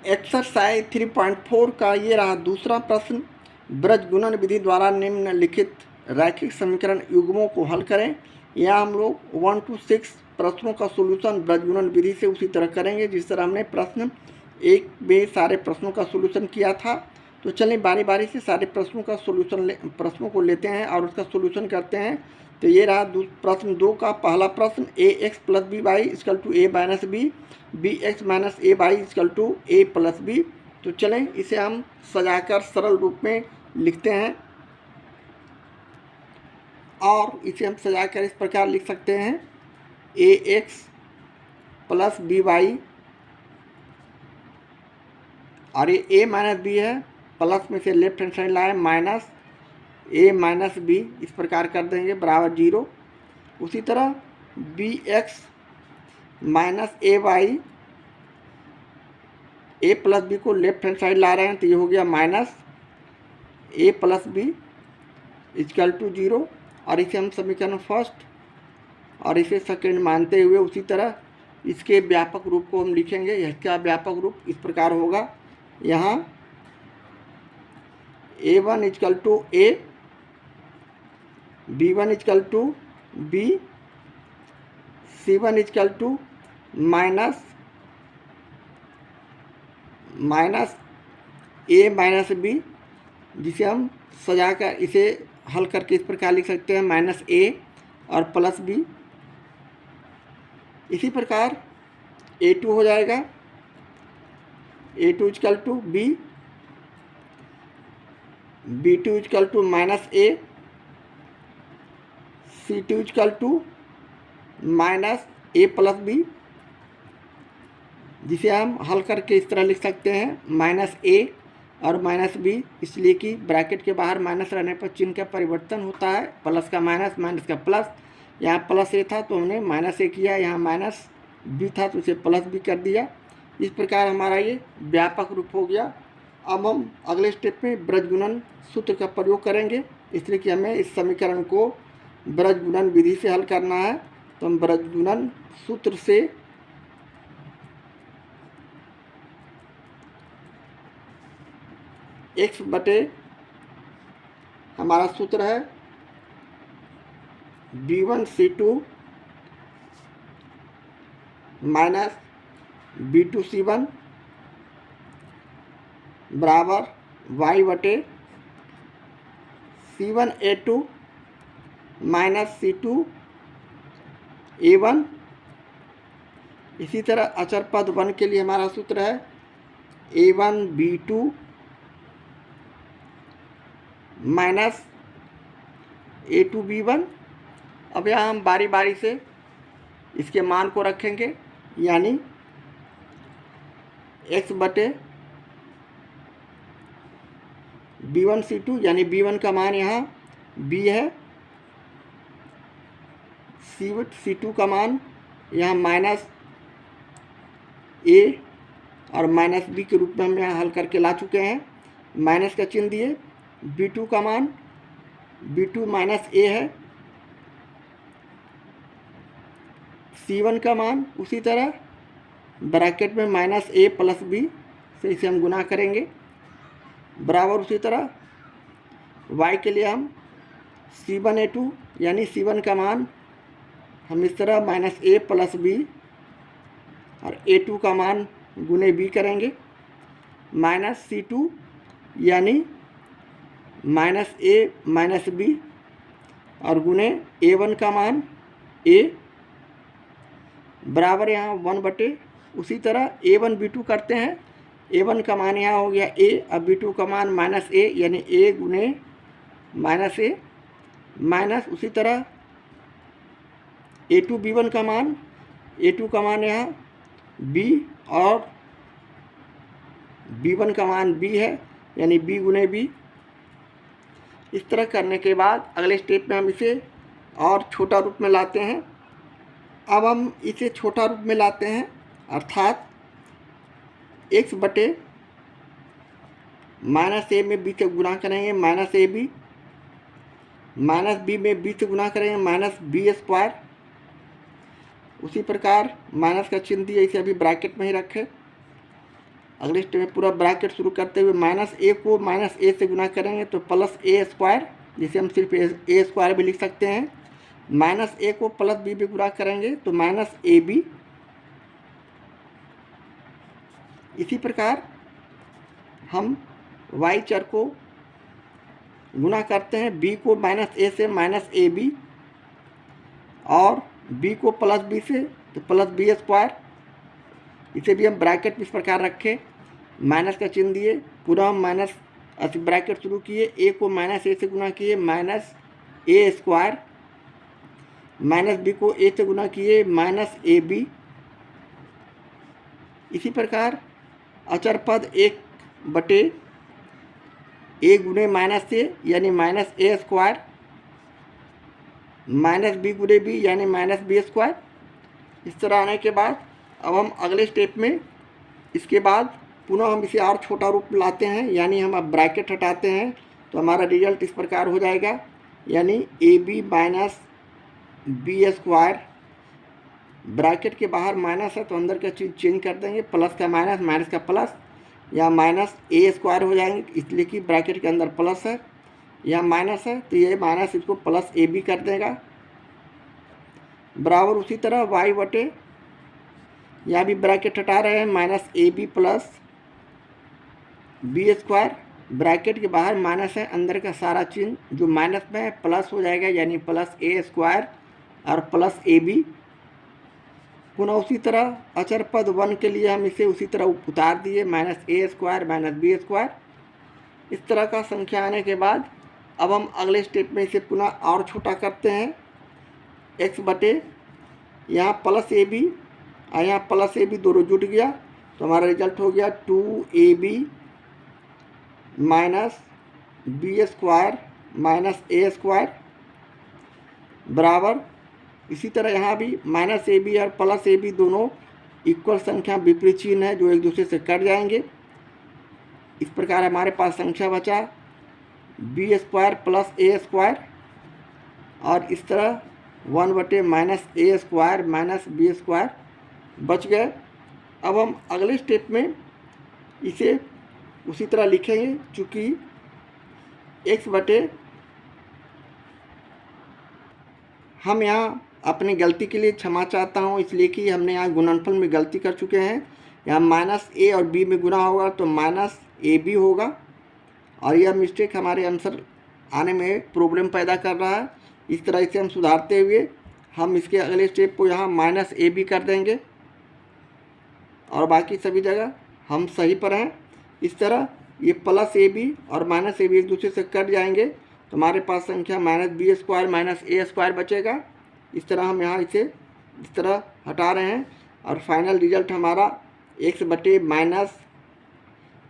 Exercise 3.4 का ये रहा दूसरा प्रश्न। ब्रज गुणन विधि द्वारा निम्नलिखित रैखिक समीकरण युग्मों को हल करें। यहाँ हम लोग 1 to 6 प्रश्नों का सोल्यूशन ब्रज गुणन विधि से उसी तरह करेंगे जिस तरह हमने प्रश्न एक में सारे प्रश्नों का सोल्यूशन किया था। तो चलिए बारी बारी से सारे प्रश्नों को लेते हैं और उसका सोल्यूशन करते हैं। तो ये रहा प्रश्न 2 का पहला प्रश्न, A x plus B Y equal to A minus B x minus A Y equal to A plus B. तो चलें इसे हम सजाकर सरल रूप में लिखते हैं और इसे हम सजाकर इस प्रकार लिख सकते हैं, a x plus B y और ये ए माइनस बी है, प्लस में से लेफ्ट हैंड साइड लाए माइनस ए माइनस बी, इस प्रकार कर देंगे बराबर 0। उसी तरह b x minus A y, a plus b को लेफ्ट हैंड साइड ला रहे हैं तो ये हो गया minus a plus b equal to 0। और इसे हम समीकरण फर्स्ट और इसे सेकेंड मानते हुए उसी तरह इसके व्यापक रूप को हम लिखेंगे। इसका व्यापक रूप इस प्रकार होगा, यहाँ a1 equal to a, b1 equal to b, c1 equal to minus a minus b, जिसे हम सजाकर इसे हल करके इस प्रकार लिख सकते हैं, माइनस ए और प्लस बी। इसी प्रकार a2 हो जाएगा, a2 equal to b, b2 equal to minus a, c2 equal to minus a plus b, जिसे हम हल करके इस तरह लिख सकते हैं, माइनस ए और माइनस बी, इसलिए कि ब्रैकेट के बाहर माइनस रहने पर चिन्ह का परिवर्तन होता है, प्लस का माइनस, माइनस का प्लस। यहाँ प्लस ए था तो हमने माइनस ए किया, यहाँ माइनस बी था तो उसे प्लस बी कर दिया। इस प्रकार हमारा ये व्यापक रूप हो गया। अब हम अगले स्टेप में ब्रज गुणन सूत्र का प्रयोग करेंगे, इसलिए कि हमें इस समीकरण को ब्रज गुणन विधि से हल करना है। तो हम ब्रज गुणन सूत्र से x बटे हमारा सूत्र है b1c2 माइनस b2c1 बराबर y बटे c1a2 माइनस c2a1। इसी तरह अचर पद 1 के लिए हमारा सूत्र है a1b2 माइनस a2b1। अब यहाँ हम बारी बारी से इसके मान को रखेंगे, यानी x बटे b1c2, यानी b1 का मान यहाँ b है, c2 का मान यहाँ माइनस a और माइनस b के रूप में हम यहाँ हल करके ला चुके हैं, माइनस का चिन्ह दिए। b2 का मान b2 माइनस a है, c1 का मान उसी तरह ब्रैकेट में माइनस a प्लस b से इसे हम गुना करेंगे, बराबर उसी तरह y के लिए हम c1a2 यानी c1 का मान हम इस तरह माइनस a प्लस b और a2 का मान गुने b करेंगे, माइनस c2 यानी माइनस a माइनस b और गुने a1 का मान a, बराबर यहाँ 1 बटे उसी तरह a1 b2 करते हैं, a1 का मान यहाँ हो गया a और b2 का मान माइनस a, यानी a गुने माइनस a, माइनस उसी तरह a2 b1 का मान, a2 का मान यहाँ b और b1 का मान b है, यानी b गुने b। इस तरह करने के बाद अगले स्टेप में हम इसे और छोटा रूप में लाते हैं। अब हम इसे छोटा रूप में लाते हैं, अर्थात x बटे माइनस ए में b से गुना करेंगे माइनस ए बी, माइनस बी में b से गुना करेंगे माइनस बी स्क्वायर। उसी प्रकार माइनस का चिन्ह दिए, इसे अभी ब्रैकेट में ही रखें अगले स्टेप में पूरा ब्रैकेट शुरू करते हुए माइनस ए को माइनस ए से गुना करेंगे तो प्लस ए स्क्वायर, जिसे हम सिर्फ ए स्क्वायर भी लिख सकते हैं। माइनस ए को प्लस बी भी गुना करेंगे तो माइनस ए बी। इसी प्रकार हम वाई चर को गुना करते हैं, बी को माइनस ए से माइनस ए बी, और बी को प्लस बी से तो प्लस बी स्क्वायर। इसे भी हम ब्रैकेट इस प्रकार रखें, माइनस का चिन्ह दिए, पूरा हम माइनस ब्रैकेट शुरू किए, ए को माइनस ए से गुना किए माइनस ए स्क्वायर, माइनस बी को ए से गुना किए माइनस ए बी। इसी प्रकार अचर पद 1/, ए गुने माइनस ए यानी माइनस ए स्क्वायर, माइनस बी गुने बी यानी माइनस बी स्क्वायर। इस तरह आने के बाद अब हम अगले स्टेप में इसके बाद पुनः हम इसे और छोटा रूप में लाते हैं, यानी हम अब ब्रैकेट हटाते हैं तो हमारा रिजल्ट इस प्रकार हो जाएगा, यानी a b minus B square, bracket के बाहर माइनस है तो अंदर का चीज़ चेंज कर देंगे, प्लस का माइनस, माइनस का प्लस, या माइनस ए स्क्वायर हो जाएंगे इसलिए कि ब्रैकेट के अंदर प्लस है, या माइनस है तो ये माइनस इसको प्लस ए बी कर देगा, बराबर उसी तरह वाई बटे, यहाँ भी ब्रैकेट हटा रहे हैं, माइनस ए b plus B square, bracket के बाहर माइनस है, अंदर का सारा चिन्ह जो माइनस में है प्लस हो जाएगा, यानी प्लस ए स्क्वायर और प्लस ए बी। पुनः उसी तरह अचर पद 1 के लिए हम इसे उसी तरह उतार दिए, माइनस ए स्क्वायर माइनस बी स्क्वायर। इस तरह का संख्या आने के बाद अब हम अगले स्टेप में इसे पुनः और छोटा करते हैं, एक्स बटे यहाँ प्लस ए बी और यहाँ प्लस ए बी दोनों जुट गया तो हमारा रिजल्ट हो गया 2ab minus B square minus ए स्क्वायर, बराबर इसी तरह यहाँ भी माइनस ए बी और प्लस ए बी दोनों इक्वल संख्या विपरीत चिन्ह है जो एक दूसरे से कट जाएंगे। इस प्रकार हमारे पास संख्या बचा B square plus a square, और इस तरह 1 बटे माइनस ए स्क्वायर माइनस बी स्क्वायर बच गए। अब हम अगले स्टेप में इसे उसी तरह लिखेंगे, चूँकि एक्स बटे, हम यहाँ अपनी गलती के लिए क्षमा चाहता हूँ इसलिए कि हमने यहाँ गुणनफल में गलती कर चुके हैं, यहाँ माइनस ए और बी में गुना होगा तो माइनस ए बी होगा, और यह मिस्टेक हमारे आंसर आने में प्रॉब्लम पैदा कर रहा है। इस तरह इसे हम सुधारते हुए हम इसके अगले स्टेप को यहाँ माइनस ए बी कर देंगे और बाकी सभी जगह हम सही पर हैं। इस तरह ये प्लस ए बी और माइनस ए बी एक दूसरे से कट जाएंगे तो हमारे पास संख्या माइनस बी स्क्वायर माइनस ए स्क्वायर बचेगा। इस तरह हम यहाँ इसे इस तरह हटा रहे हैं और फाइनल रिजल्ट हमारा एक्स बटे माइनस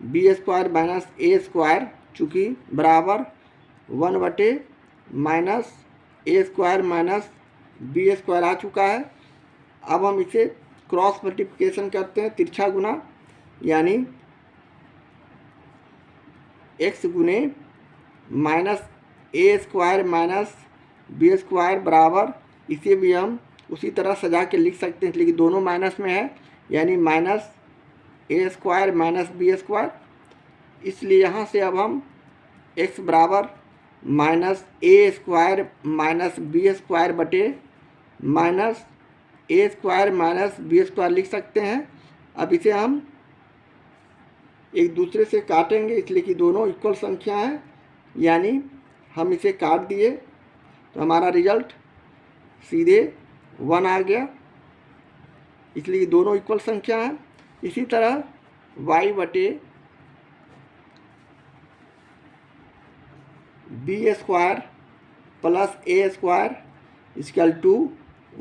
बी स्क्वायर माइनस ए स्क्वायर, चूँकि बराबर 1 बटे माइनस ए स्क्वायर माइनस बी स्क्वायर आ चुका है। अब हम इसे क्रॉस मल्टीप्लिकेशन करते हैं, तिरछा गुना, यानी एक्स गुने माइनस ए स्क्वायर माइनस बी स्क्वायर बराबर, इसे भी हम उसी तरह सजा के लिख सकते हैं लेकिन दोनों माइनस में है, यानी माइनस ए स्क्वायर माइनस बी स्क्वायर। इसलिए यहाँ से अब हम एक्स बराबर माइनस ए स्क्वायर माइनस बी स्क्वायर बटे माइनस ए स्क्वायर माइनस बी स्क्वायर लिख सकते हैं। अब इसे हम एक दूसरे से काटेंगे इसलिए कि दोनों इक्वल संख्या हैं, यानी हम इसे काट दिए तो हमारा रिजल्ट सीधे 1 आ गया, इसलिए दोनों इक्वल संख्या हैं। इसी तरह y बटे b square plus a square equal to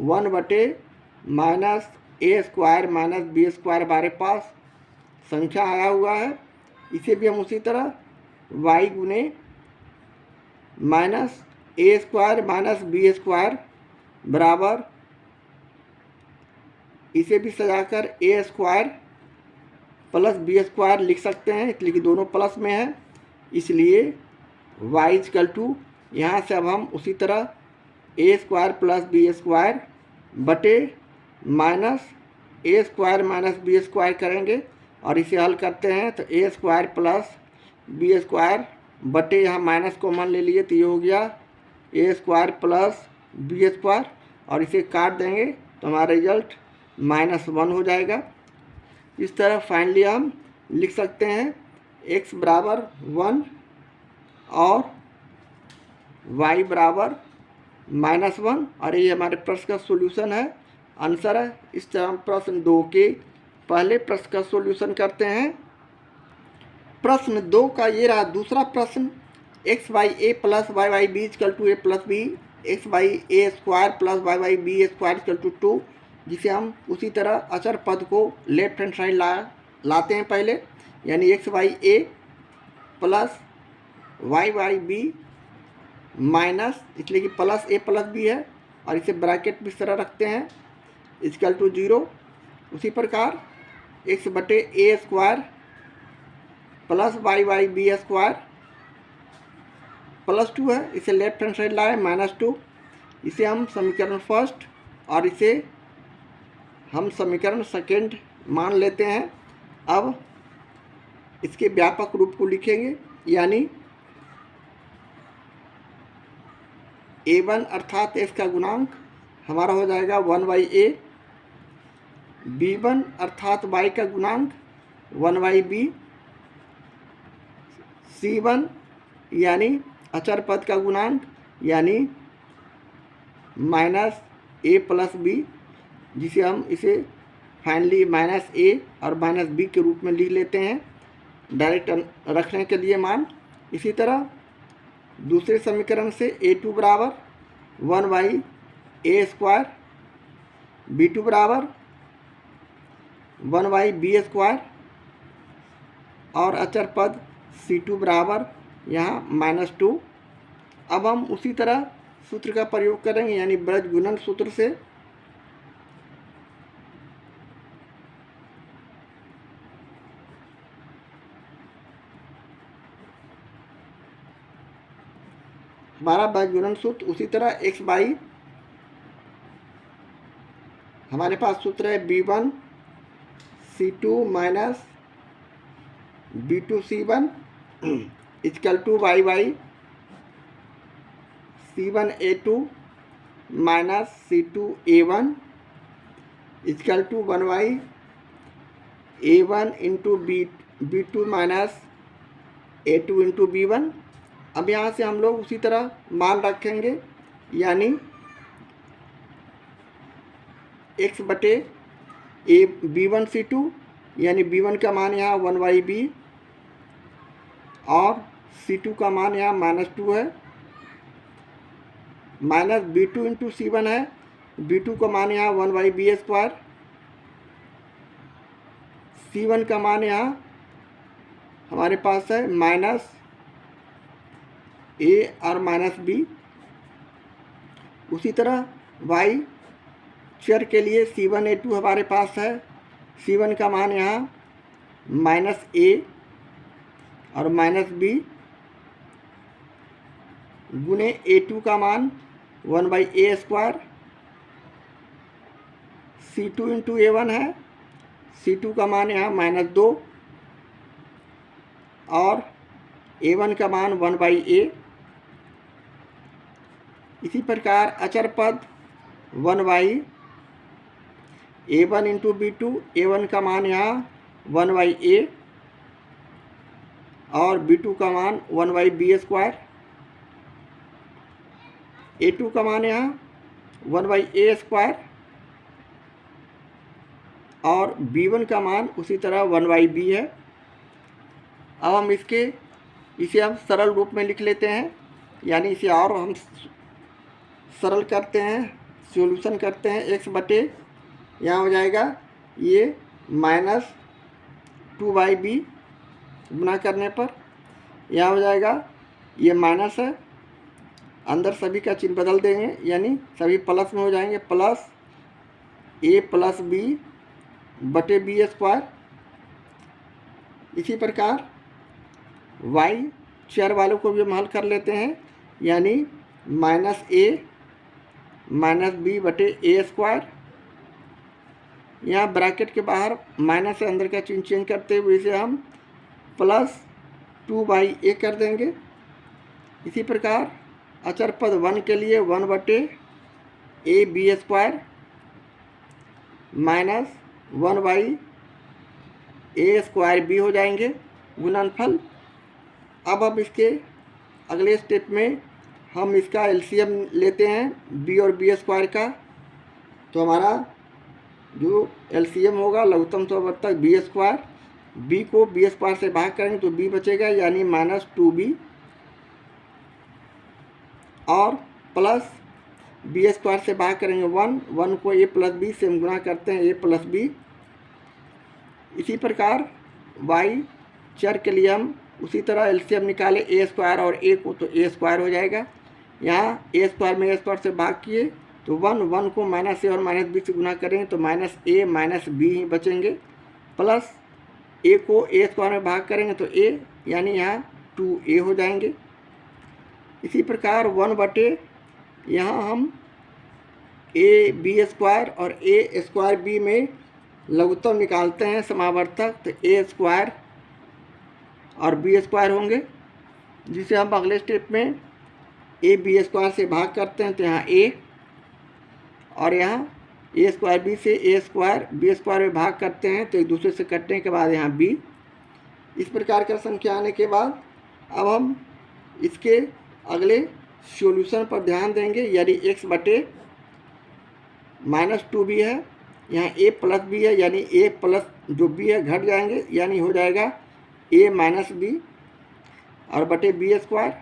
1 बटे माइनस ए स्क्वायर माइनस बी स्क्वायर हमारे पास संख्या आया हुआ है। इसे भी हम उसी तरह y गुने माइनस ए स्क्वायर माइनस बी स्क्वायर बराबर, इसे भी सजाकर ए स्क्वायर प्लस बी स्क्वायर लिख सकते हैं इसलिए कि दोनों प्लस में है, इसलिए y इक्वल टू, यहाँ से अब हम उसी तरह ए स्क्वायर प्लस बी स्क्वायर बटे माइनस ए स्क्वायर माइनस बी स्क्वायर करेंगे और इसे हल करते हैं तो ए स्क्वायर प्लस बी स्क्वायर बटे यहाँ माइनस कॉमन ले लिए तो ये हो गया ए स्क्वायर प्लस बी स्क्वायर, और इसे काट देंगे तो हमारा रिजल्ट -1 हो जाएगा। इस तरह फाइनली हम लिख सकते हैं x बराबर 1 और y बराबर -1, और ये हमारे प्रश्न का सॉल्यूशन है, आंसर है। इस तरह हम प्रश्न 2 के पहले प्रश्न का सॉल्यूशन करते हैं। प्रश्न 2 का ये रहा दूसरा प्रश्न, x by a plus Y by b equal to A plus b, x by a square plus Y by B square equal to 2, जिसे हम उसी तरह अचर पद को लेफ्ट हैंड साइड लाते हैं पहले, यानी x by a plus Y by b minus, इसलिए कि प्लस ए प्लस बी है, और इसे ब्रैकेट भी इस तरह रखते हैं इक्वल टू 0। उसी प्रकार एक्स बटे A square plus Y by B square plus 2 है, इसे लेफ्ट हैंड साइड लाए -2, इसे हम समीकरण फर्स्ट और इसे हम समीकरण सेकेंड मान लेते हैं। अब इसके व्यापक रूप को लिखेंगे, यानी a1 अर्थात x का गुणांक हमारा हो जाएगा 1/a, b1 अर्थात y का गुणांक 1/b, c1 यानी अचर पद का गुणांक यानी -a प्लस b, जिसे हम इसे फाइनली -a और -b के रूप में लिख लेते हैं डायरेक्ट रखने के लिए मान। इसी तरह दूसरे समीकरण से a2 बराबर 1/a स्क्वायर, b2 बराबर 1/b स्क्वायर, और अचर पद c2 बराबर यहाँ -2। अब हम उसी तरह सूत्र का प्रयोग करेंगे, यानी ब्रज गुणन सूत्र से। हमारा ब्रज गुणन सूत्र उसी तरह x बाई, हमारे पास सूत्र है b1 c2 minus b2 c1 equal to y by c1 a2 minus c2 a1 equal to 1/a1 into b2 minus a2 into b1। अब यहाँ से हम लोग उसी तरह मान रखेंगे, यानी x बटे a b1 c2, यानी b1 का मान यहाँ 1/b और c2 का मान यहाँ -2 है, माइनस b2 इंटू c1 है, b2 का मान यहाँ 1/b स्क्वायर, c1 का मान यहाँ हमारे पास है -a और -b। उसी तरह y चर के लिए c1 a2 हमारे पास है, c1 का मान यहाँ -a और -b गुने a2 का मान 1/a square, c2 into a1 है, c2 का मान यहाँ -2 और a1 का मान 1/a। इसी प्रकार अचर पद 1/a1 इंटू b2, a1 का मान यहाँ 1/a और b2 का मान 1/b स्क्वायर, a2 का मान यहाँ 1/a स्क्वायर और b1 का मान उसी तरह 1/b है। अब हम इसे हम सरल रूप में लिख लेते हैं, यानी इसे और हम सरल करते हैं, सॉल्यूशन करते हैं। x बटे यहाँ हो जाएगा ये -2/b गुना करने पर, यहाँ हो जाएगा ये माइनस है, अंदर सभी का चिन्ह बदल देंगे, यानी सभी प्लस में हो जाएंगे, प्लस a प्लस b बटे b स्क्वायर। इसी प्रकार y चर वालों को भी हम हल कर लेते हैं, यानी -a -b बटे a स्क्वायर यहाँ ब्रैकेट के बाहर माइनस से अंदर का चिन्ह चेंज करते हुए इसे हम +2/a कर देंगे। इसी प्रकार अचर पद 1 के लिए 1/ab² माइनस 1/a² हो जाएंगे गुणनफल। अब इसके अगले स्टेप में हम इसका एलसीएम लेते हैं b और b² का। तो हमारा जो एलसीएम होगा लघुत्तम समवर्तक b², b को b² से भाग करेंगे तो b बचेगा यानी -2b, और प्लस b² से भाग करेंगे 1 को a + b से हम गुणा करते हैं a + b। इसी प्रकार y चर के लिए हम उसी तरह एलसीएम निकाले a² और a को, तो a² हो जाएगा। यहाँ a² में a² से भाग किए तो 1 को -a और -b से गुना करें तो -a -b ही बचेंगे, प्लस a को a² में भाग करेंगे तो a यानी यहाँ 2a हो जाएंगे। इसी प्रकार 1/, यहाँ हम ab² और a²b में लघुत्तम निकालते हैं समावर्तक, तो a² और b² होंगे, जिसे हम अगले स्टेप में ab² से भाग करते हैं तो यहाँ a, और यहाँ a²b से a² b² में भाग करते हैं तो एक दूसरे से कटने के बाद यहाँ b। इस प्रकार का संख्या आने के बाद अब हम इसके अगले सॉल्यूशन पर ध्यान देंगे। यदि x/-2b है, यहाँ a + b है, यानी a प्लस जो b है घट जाएंगे, यानी हो जाएगा a - b और बटे b²।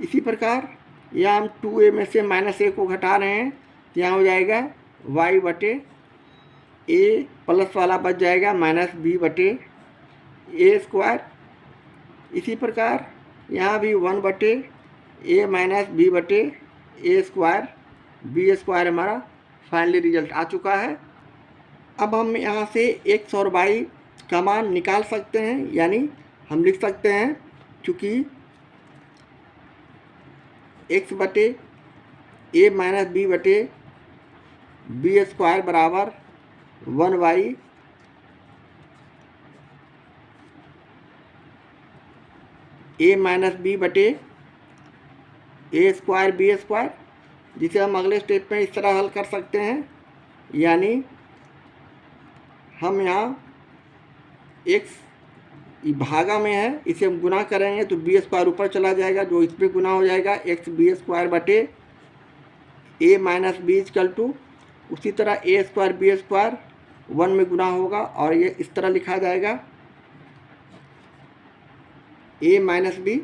इसी प्रकार यहाँ हम 2a में से -a को घटा रहे हैं, यहाँ हो जाएगा y/a प्लस वाला बच जाएगा -b/a²। इसी प्रकार यहाँ भी 1/a - b/a² b² हमारा फाइनली रिजल्ट आ चुका है। अब हम यहाँ से x और y का मान निकाल सकते हैं, यानी हम लिख सकते हैं चूँकि x/a - b/b² बराबर 1/a - b/a² b², जिसे हम अगले स्टेप में इस तरह हल कर सकते हैं, यानी हम यहाँ x भागा में है, इसे हम गुना करेंगे तो b² ऊपर चला जाएगा, जो इस पर गुना हो जाएगा x b² बटे a - b = उसी तरह a² b² 1 में गुना होगा और ये इस तरह लिखा जाएगा a - b।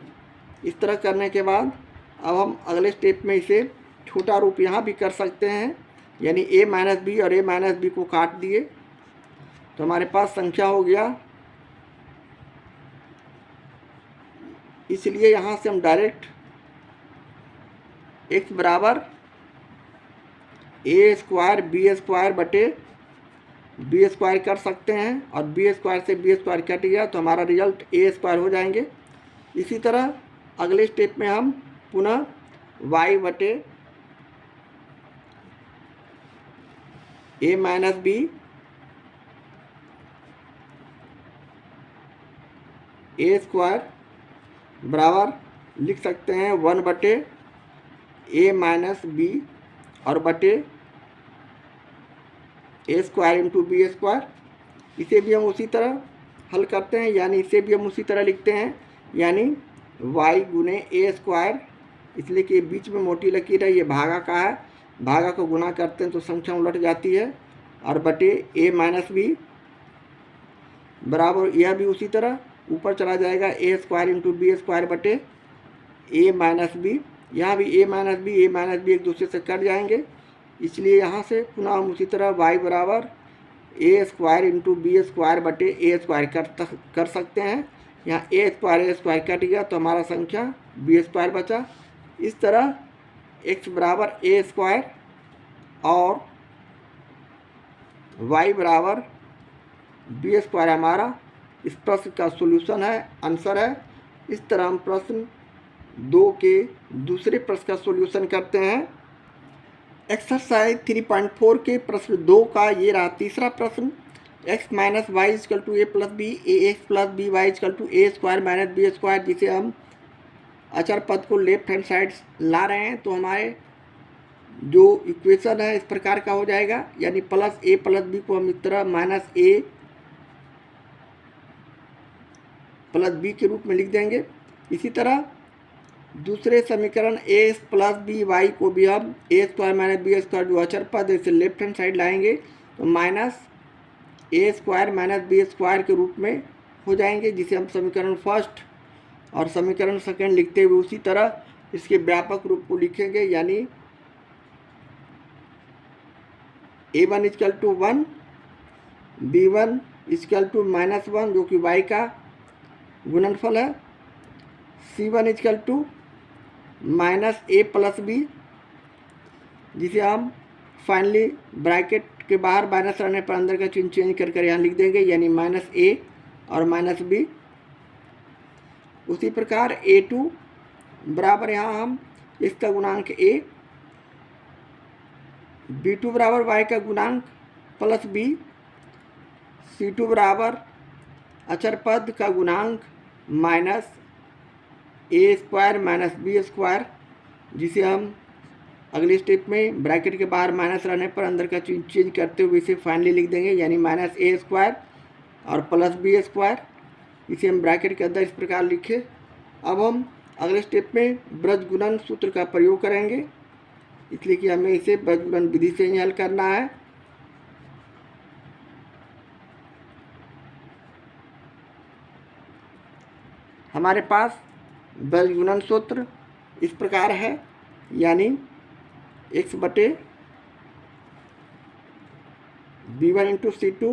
इस तरह करने के बाद अब हम अगले स्टेप में इसे छोटा रूप यहाँ भी कर सकते हैं, यानी a - b और a - b को काट दिए तो हमारे पास संख्या हो गया। इसलिए यहाँ से हम डायरेक्ट x बराबर a² b² बटे b² कर सकते हैं, और b² से b² कट गया तो हमारा रिजल्ट a² हो जाएंगे। इसी तरह अगले स्टेप में हम पुनः y/a - b a² बराबर लिख सकते हैं 1/a - b और बटे a² × b²। इसे भी हम उसी तरह हल करते हैं, यानी इसे भी हम उसी तरह लिखते हैं, यानी y × a², इसलिए कि बीच में मोटी लकीर है, ये भागा का है, भागा को गुना करते हैं तो संख्या उलट जाती है, और बटे a - b बराबर यह भी उसी तरह ऊपर चला जाएगा a² × b² बटे a - b। यहाँ भी a - b एक दूसरे से कट जाएंगे, इसलिए यहाँ से पुनः हम उसी तरह y बराबर a² × b² बटे a² कर सकते हैं। यहाँ a² कट गया तो हमारा संख्या b² बचा। इस तरह x बराबर a² और y बराबर b² हमारा इस प्रश्न का सॉल्यूशन है, आंसर है। इस तरह हम प्रश्न 2 के दूसरे प्रश्न का सॉल्यूशन करते हैं। एक्सरसाइज 3.4 के प्रश्न 2 का ये रहा तीसरा प्रश्न। x minus y equal to A plus b, a x plus B y equal to a square minus B square, जिसे हम अचर पद को लेफ्ट हैंड साइड ला रहे हैं, तो हमारे जो इक्वेशन है इस प्रकार का हो जाएगा, यानी प्लस ए प्लस बी को हम इस तरह माइनस ए प्लस बी के रूप में लिख देंगे। इसी तरह दूसरे समीकरण ए प्लस बी वाई को भी हम A square minus B square जो अचर पद है इसे लेफ्ट हैंड साइड लाएंगे तो माइनस ए स्क्वायर माइनस बी स्क्वायर के रूप में हो जाएंगे, जिसे हम समीकरण फर्स्ट और समीकरण सेकंड लिखते हुए उसी तरह इसके व्यापक रूप को लिखेंगे, यानी a1 is equal to 1, b1 is equal to -1 जो कि y का गुणनफल है, c1 equal to minus a plus b, जिसे हम फाइनली ब्रैकेट के बाहर माइनस रहने पर अंदर का चिन्ह चेंज कर यहाँ लिख देंगे, यानी माइनस ए और माइनस बी। उसी प्रकार a2 बराबर यहाँ हम इसका गुणांक a, b2 बराबर y का गुणांक प्लस b, c2 बराबर अचर पद का गुणांक माइनस ए स्क्वायर माइनस बी स्क्वायर, जिसे हम अगले स्टेप में ब्रैकेट के बाहर माइनस रहने पर अंदर का चिन्ह चेंज करते हुए इसे फाइनली लिख देंगे, यानी माइनस ए स्क्वायर और प्लस बी स्क्वायर, इसे हम ब्रैकेट के अंदर इस प्रकार लिखे। अब हम अगले स्टेप में ब्रज गुणन सूत्र का प्रयोग करेंगे, इसलिए कि हमें इसे ब्रज गुणन विधि से ही हल करना है। हमारे पास ब्रज गुणन सूत्र इस प्रकार है, यानी x बटे b1 into c2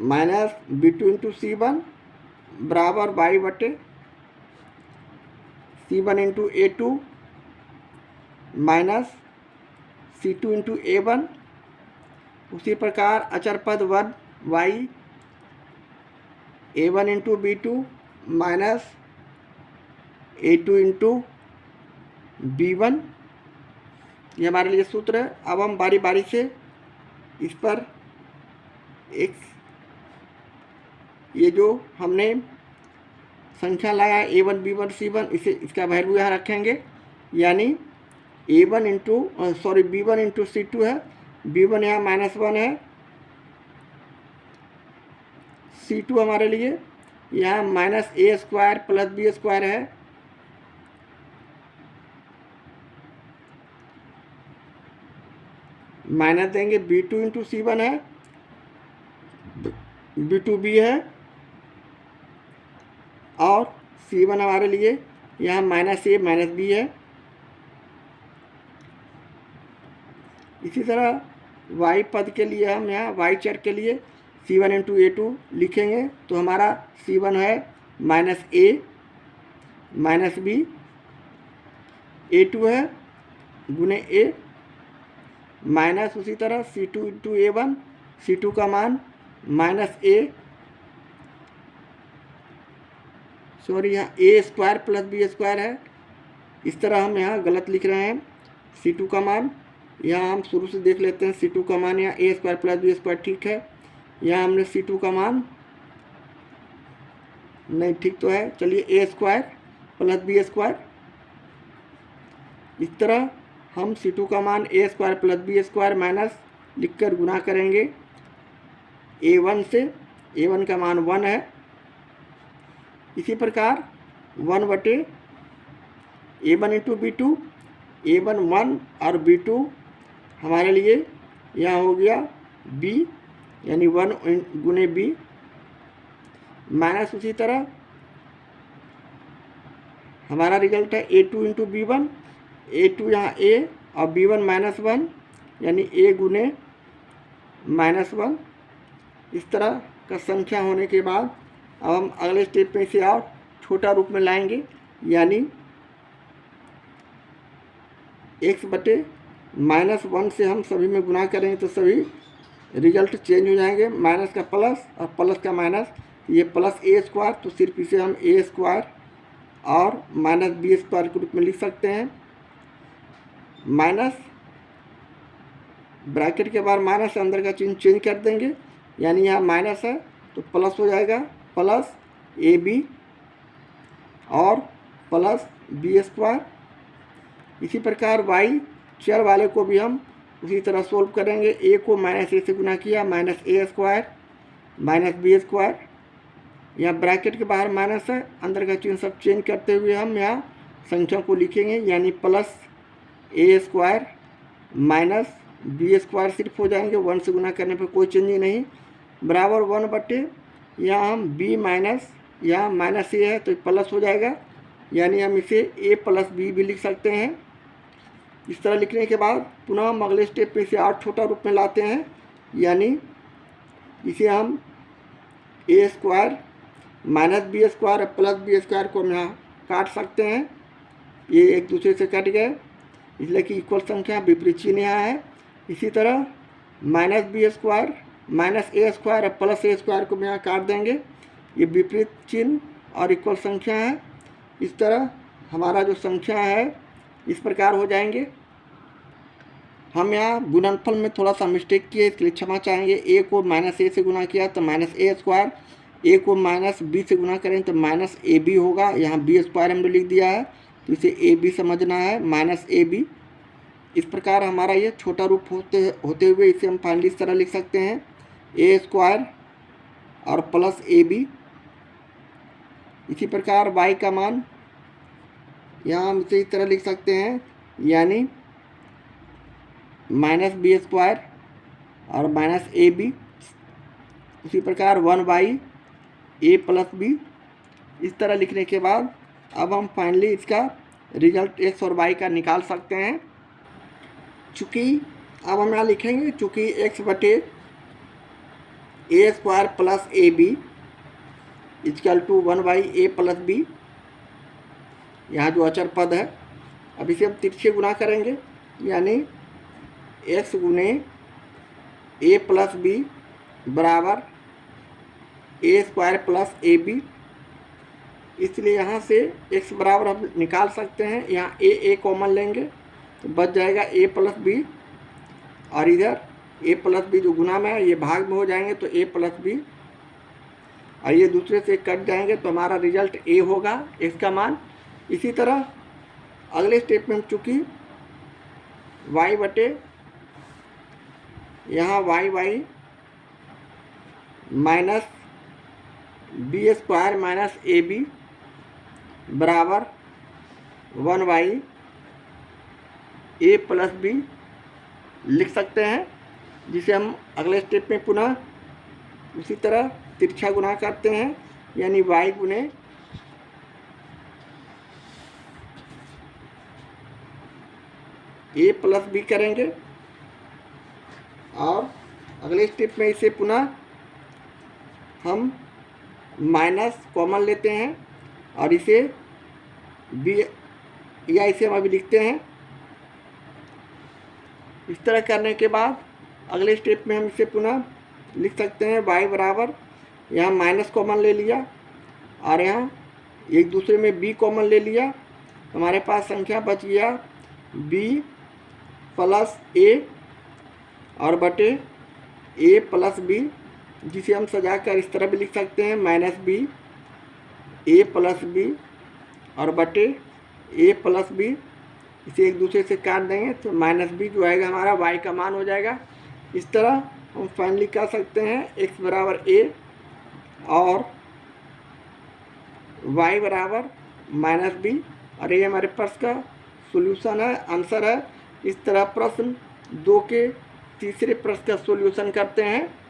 minus b2 into c1 बराबर y बटे c1 into a2 minus c2 into a1। उसी प्रकार अचर पद 1 y a1 into b2 minus a2 into b1, ये हमारे लिए सूत्र है। अब हम बारी बारी से इस पर ये जो हमने संख्या लाया a1 b1 c1 इसे इसका वैल्यू यहाँ रखेंगे, यानी a1 into b1 into c2 है, b1 यहाँ -1 है, c2 हमारे लिए यहाँ माइनस ए स्क्वायर प्लस बी स्क्वायर है, माइनस देंगे b2 इंटू c1 है, b2 b है, और c1 हमारे लिए यहाँ माइनस ए माइनस बी है। इसी तरह y पद के लिए हम यहाँ y चर के लिए c1 इंटू a2 लिखेंगे, तो हमारा c1 है minus a minus B, a2 है गुने ए माइनस उसी तरह c2 इंटू a1, c2 का मान माइनस ए यहाँ ए स्क्वायर प्लस बी स्क्वायर है, इस तरह हम यहाँ गलत लिख रहे हैं। c2 का मान यहाँ हम शुरू से देख लेते हैं, c2 का मान यहाँ ए स्क्वायर प्लस बी स्क्वायर ठीक है, यहाँ हमने c2 का मान नहीं ठीक तो है, चलिए A square plus B square, इस तरह हम c2 का मान A square plus B square minus लिखकर गुणा करेंगे a1 से, a1 का मान 1 है। इसी प्रकार 1 बटे a1 इंटू b2, a1 1 और b2 हमारे लिए यहाँ हो गया b, यानी 1 गुने b माइनस उसी तरह हमारा रिजल्ट है a2 इंटू b1, a2 यहाँ a और b1 -1 यानी a गुने -1। इस तरह का संख्या होने के बाद अब हम अगले स्टेप में इसे और छोटा रूप में लाएंगे, यानी x बटे -1 से हम सभी में गुना करेंगे तो सभी रिजल्ट चेंज हो जाएंगे, माइनस का प्लस और प्लस का माइनस, ये प्लस ए स्क्वायर, तो सिर्फ इसे हम ए स्क्वायर और माइनस बी स्क्वायर के रूप में लिख सकते हैं। माइनस, ब्रैकेट के बाहर माइनस, अंदर का चिन्ह चेंज कर देंगे, यानी यहाँ माइनस है तो प्लस हो जाएगा, प्लस ए बी और प्लस बी स्क्वायर। इसी प्रकार वाई चर वाले को भी हम उसी तरह सोल्व करेंगे। ए को माइनस ए से गुना किया, माइनस ए स्क्वायर माइनस बी स्क्वायर, यहाँ ब्रैकेट के बाहर माइनस है, अंदर का चिन्ह सब चेंज करते हुए हम यहाँ संख्या को लिखेंगे, यानी plus a square minus B square सिर्फ हो जाएंगे, 1 से गुना करने पर कोई चेंज ही नहीं, बराबर 1 बटे यहाँ हम बी माइनस, यहाँ माइनस ए है तो प्लस हो जाएगा, यानी हम इसे ए प्लस बी भी लिख सकते हैं। इस तरह लिखने के बाद पुनः हम अगले स्टेप पे इसे और छोटा रूप में लाते हैं, यानी इसे हम A square minus B square plus B square को हम यहाँ काट सकते हैं, ये एक दूसरे से कट गए इसलिए कि इक्वल संख्या विपरीत चिन्ह यहाँ है। इसी तरह minus B square minus A square plus a square को हम यहाँ काट देंगे, ये विपरीत चिन्ह और इक्वल संख्या है। इस तरह हमारा जो संख्या है इस प्रकार हो जाएंगे। हम यहाँ गुणनफल में थोड़ा सा मिस्टेक किए, इसके लिए क्षमा चाहेंगे। ए को माइनस ए से गुना किया तो माइनस ए स्क्वायर, ए को माइनस बी से गुना करें तो माइनस ए बी होगा, यहाँ बी स्क्वायर हमने लिख दिया है तो इसे ए बी समझना है, माइनस ए बी। इस प्रकार हमारा ये छोटा रूप होते हुए इसे हम फाइनली इस तरह लिख सकते हैं, ए स्क्वायर और प्लस ए बी। इसी प्रकार वाई का मान यहाँ हम इसे इस तरह लिख सकते हैं, यानी माइनस बी स्क्वायर और माइनस ए बी। उसी प्रकार 1/, ए प्लस बी। इस तरह लिखने के बाद अब हम फाइनली इसका रिजल्ट एक्स और वाई का निकाल सकते हैं। चूँकि अब हम यहाँ लिखेंगे, चूँकि एक्स बटे A square plus A B equal to 1/a plus B, यहाँ जो अचर पद है, अब इसे हम तिरछे गुना करेंगे, यानी एक्स गुने ए प्लस बी बराबर ए स्क्वायर प्लस ए बी। इसलिए यहाँ से x बराबर हम निकाल सकते हैं, यहाँ ए कॉमन लेंगे तो बच जाएगा a प्लस बी, और इधर a प्लस बी जो गुना में है ये भाग में हो जाएंगे तो a प्लस बी, और ये दूसरे से कट जाएंगे तो हमारा रिजल्ट a होगा, x का मान। इसी तरह अगले स्टेप में हम चूँकि y बटे यहाँ y minus B square minus ए बी बराबर 1/a प्लस बी लिख सकते हैं, जिसे हम अगले स्टेप में पुनः उसी तरह तिरछा गुना करते हैं, यानी y गुने a प्लस बी करेंगे, और अगले स्टेप में इसे पुनः हम माइनस कॉमन लेते हैं और इसे बी, या इसे हम अभी लिखते हैं। इस तरह करने के बाद अगले स्टेप में हम इसे पुनः लिख सकते हैं, y बराबर यहाँ माइनस कॉमन ले लिया और यहाँ एक दूसरे में b कॉमन ले लिया, हमारे पास संख्या बच गया b प्लस a और बटे a प्लस b, जिसे हम सजाकर इस तरह भी लिख सकते हैं, माइनस बी ए प्लस बी और बटे ए प्लस बी। इसे एक दूसरे से काट देंगे तो माइनस बी जो आएगा हमारा y का मान हो जाएगा। इस तरह हम फाइनली कह सकते हैं x बराबर a और y बराबर माइनस बी, और ये हमारे प्रश्न का सॉल्यूशन है, आंसर है। इस तरह प्रश्न 2 के तीसरे प्रश्न का सॉल्यूशन करते हैं।